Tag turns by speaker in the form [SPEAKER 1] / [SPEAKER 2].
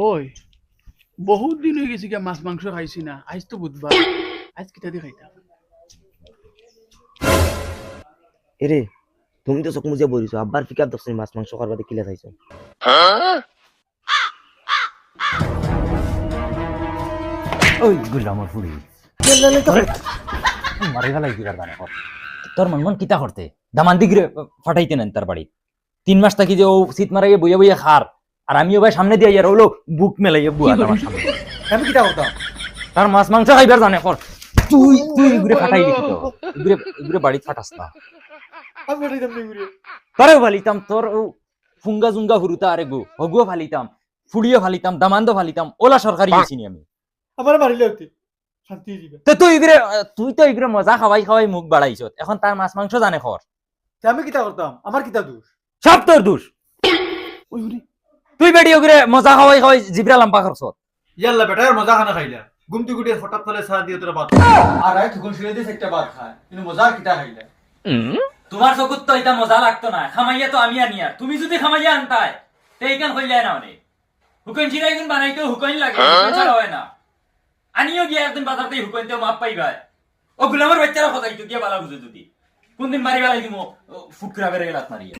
[SPEAKER 1] ওই বহুত দিন হয়ে গেছে মাছ মাংস খাইছি না, আজ তো বুধবার, আজ কিতা দিয়ে খাইতাম।
[SPEAKER 2] এরে তুমি তো চোখ মুজে বলিছো আব্বার পিকআপ দেখছো মাছ মাংস খাবার কিলা খাইছো।
[SPEAKER 3] ওই গুলামর ফুড়ি মারি ফেলাই দিবার জানে তোর মন মন কিতা করতে দামান দিগরে ফাটাইতে নেন তার বাড়ি 3 মাস থাকি যে ও শীত মারাইয়া বইয়া বইয়া খার আর আমিও ভাই সামনে দিয়ে আর ওলো বুক মেলাইয়া বুয়া আমার সামনে
[SPEAKER 4] আমি কিতা করতাম?
[SPEAKER 3] তার মাছ মাংস খাইবার জানে কর তুই তুই ঘুরে ফাটাইলি কি তো ঘুরে ঘুরে বাড়ি ফাটাস না
[SPEAKER 4] আমি পাঠাইতাম না ঘুরে।
[SPEAKER 3] তারেও ফালিতাম তোর ও ফুঙ্গা জুঙ্গা হুরুতা আরে গো হগুও ফালিতাম ফুড়িও ফালিতাম দামান্দো ফালিতাম ওলা সরকারি গেছিনি আমি
[SPEAKER 4] আমার মারিলে হতে শান্তি দিবে।
[SPEAKER 3] তো তুই তো এগুলো মজা খাওয়াই খাওয়াই মুখ বাড়াইছ এখন তার মাছ মাংস জানে খর
[SPEAKER 4] আমি কিতা করতাম? আমার কিতা দোষ?
[SPEAKER 3] সব তোর দোষ
[SPEAKER 1] ওই হুরি
[SPEAKER 3] তুই বেড়ি ওগুলো মজা খাওয়াই খাওয়াই জিবরা লাম্পা করছ
[SPEAKER 4] ইয়াল্লা বেটা আর মজা খানা খাইলা গুমটি গুটি হঠাৎ তলে চা দিয়ে তোরা ভাত আর আয় তখন শুয়ে দিস একটা ভাত খায় কিন্তু মজা কিতা খাইলা।
[SPEAKER 3] তোমার চকুত তো এটা মজা লাগতো না খামাইয়া তো আমি আনি আর তুমি যদি খামাইয়া আনতাই তে এইখান কইলাই না অনেক হুকন চিরাই গুণ বানাইতে হুকন লাগে হুকন ছাড়া হয় না আনিও গিয়া একদিন বাজারতে হুকনতেও মাপ পাইবাই ও গুলামের বাচ্চারা খোঁজাইতো গিয়া বালা বুঝে যদি কোনদিন মারি বেলাই দিমো ফুকরা বেড়ে গেলাত মারিয়া